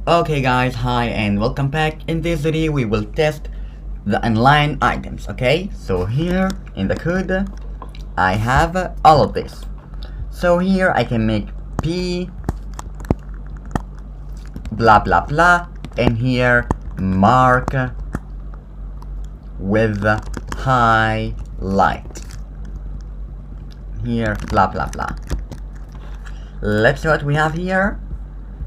Okay guys, hi and welcome back. In this video we will test the inline items. Okay, so here in the code I have all of this. So here I can make p blah blah blah, and here mark with highlight, here blah blah blah. Let's see what we have here.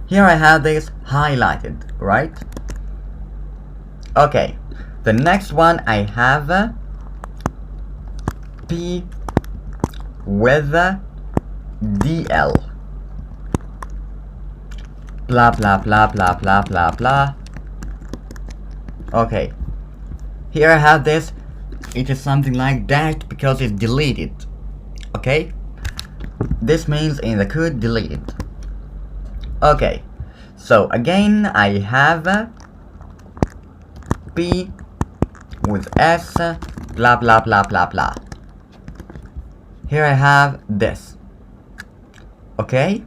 Here I have this highlighted, right? Okay, the next one I have P with DL, blah blah blah blah blah blah blah. Okay, here I have this. It is something like that because it's deleted. Okay, this means in the code deleted. Okay, so again I have P with S blah blah blah blah blah. Here I have this. Okay,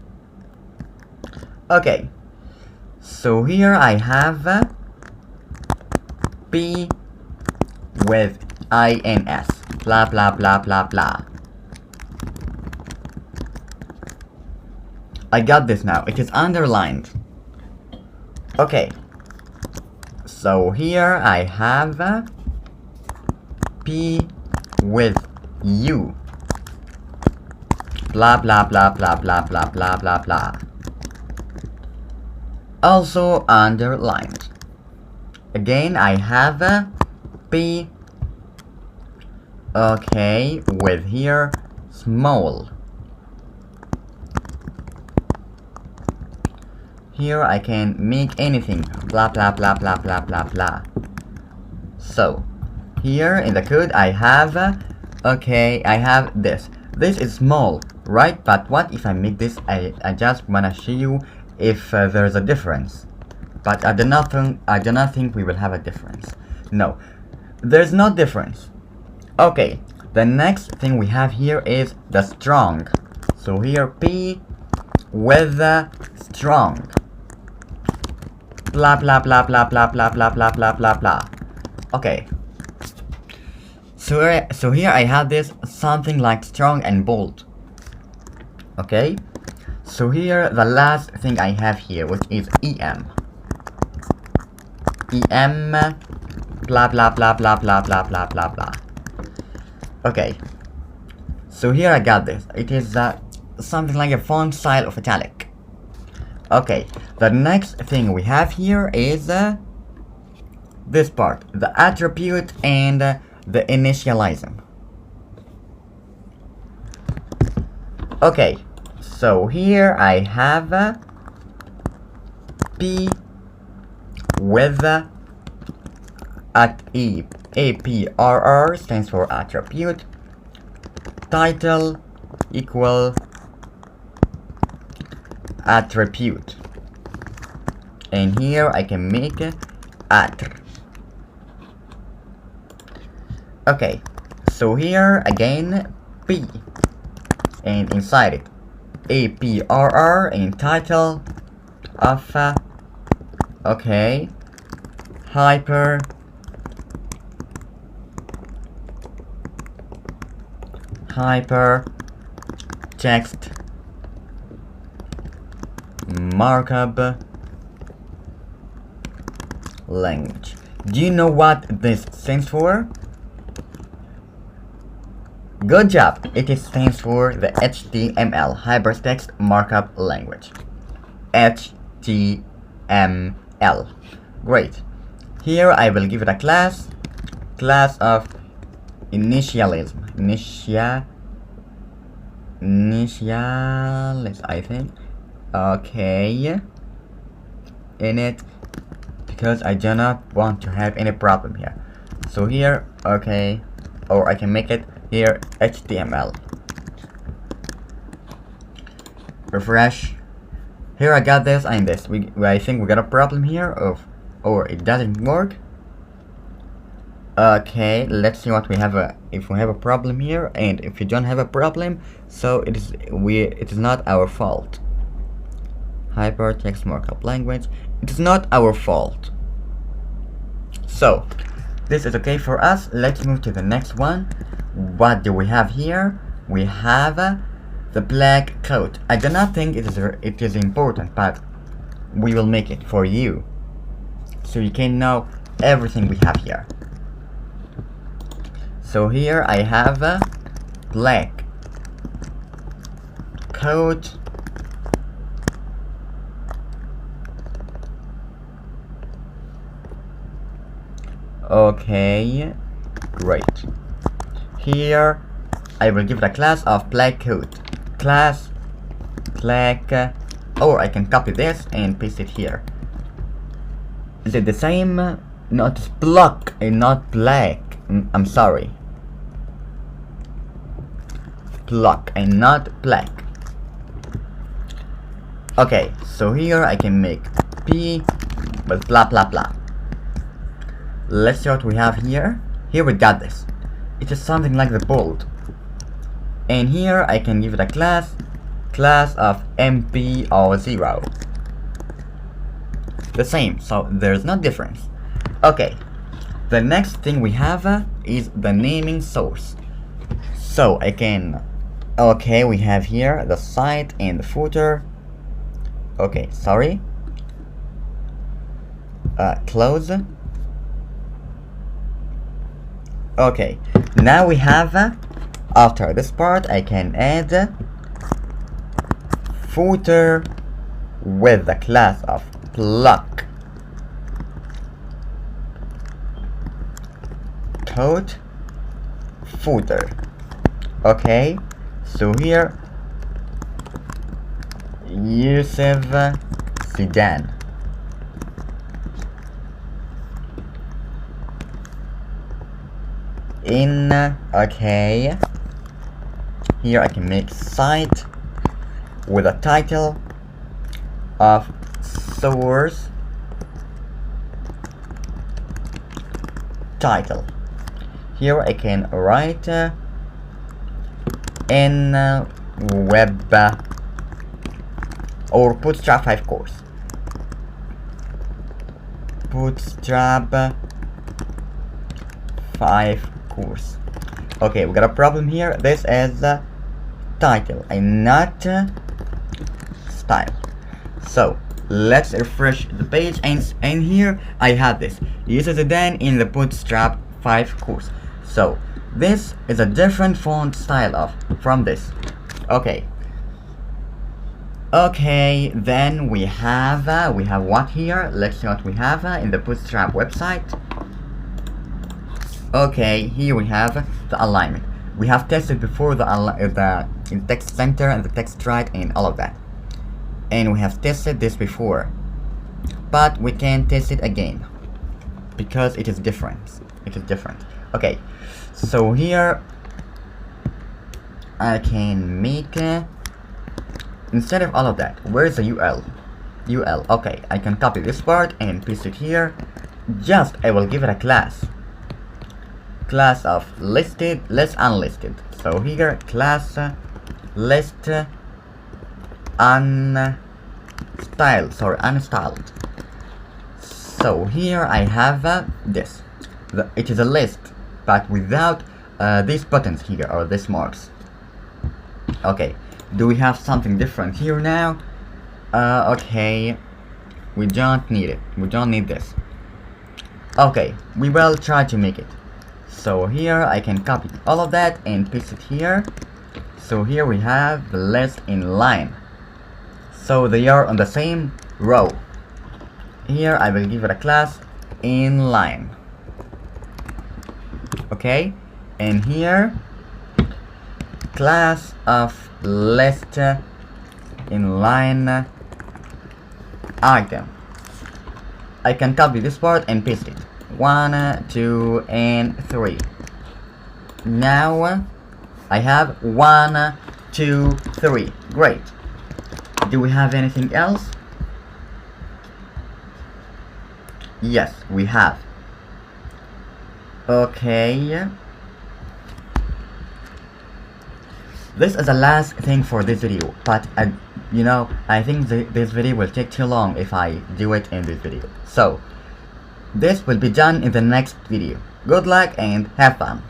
so here I have P with INS blah blah blah blah blah. I got this now. It is underlined. Okay, so here I have P with U blah blah blah blah blah blah blah blah blah, also underlined. Again I have P with here small. Here I can make anything blah blah blah blah blah blah blah. So here in the code I have I have this. This is small, right? But what if I make this? I just wanna show you if there's a difference. But I do not think we will have a difference. No, there's no difference. Okay, the next thing we have here is the strong. So here P with strong blah blah blah blah blah blah blah blah blah blah blah. Okay, so here I have this something like strong and bold. Okay, so here the last thing I have here, which is EM blah blah blah blah blah blah blah blah blah. Okay, so here I got this. It is something like a font style of italic. Okay, the next thing we have here is this part, the attribute and the initialism. Okay, so here I have P with APRR stands for attribute, title equal attribute, and here I can make attr. Okay, so here again P, and inside it APRR and title of hyper text markup language. Do you know what this stands for? Good job! It stands for the HTML, hypertext markup language. HTML. Great. Here I will give it a class of initialism. Initialism, I think. Okay, in it, because I do not want to have any problem here. So here, okay, or I can make it here HTML. Refresh. Here I got this and this. I think we got a problem here or it doesn't work. Okay, let's see what we have if we have a problem here, and if we don't have a problem, so it is not our fault. hypertext markup language. It is not our fault. So this is okay for us. Let's move to the next one. What do we have here? We have the black coat. I do not think it is important, but we will make it for you, so you can know everything we have here. So here I have a black coat. Okay, great. Here I will give it a class of black coat. Class black, or I can copy this and paste it here. Is it the same? No, it's block and not black. I'm sorry. Block and not black. Okay, so here I can make P with blah blah blah. Let's see what we have here. Here we got this. It is something like the bold. And here I can give it a class of MP or 0. The same, so there's no difference. Okay, the next thing we have is the naming source. So I can, okay, we have here the site and the footer. Okay, sorry. Close. Okay, now we have, after this part I can add footer with the class of block coat footer. Okay, so here Yusuf Sedan. Okay, here I can make site with a title of source title. Here I can write in web or Bootstrap 5 course. Bootstrap 5 course. Okay, we got a problem here. This is title and not style. So let's refresh the page, and here I have this. Use it then in the Bootstrap 5 course. So this is a different font style from this. Okay. Okay, then we have what here? Let's see what we have in the Bootstrap website. Okay, here we have the alignment. We have tested before the text center and the text right and all of that, and we have tested this before, but we can test it again because it is different. It is different. Okay, so here I can make instead of all of that, where's the UL? Okay, I can copy this part and paste it here. Just I will give it a class of listed less unlisted. So here class list unstyled. So here I have this. It is a list, but without these buttons here or these marks. Okay, do we have something different here now? Okay, we don't need it. We don't need this. Okay, we will try to make it. So here I can copy all of that and paste it here. So here we have the list in line. So they are on the same row. Here I will give it a class in line. Okay, and here class of list in line item. I can copy this part and paste it. 1, 2, and 3. Now I have 1, 2, 3. Great. Do we have anything else? Yes, we have. Okay. This is the last thing for this video, but you know, I think this video will take too long if I do it in this video. So, this will be done in the next video. Good luck and have fun.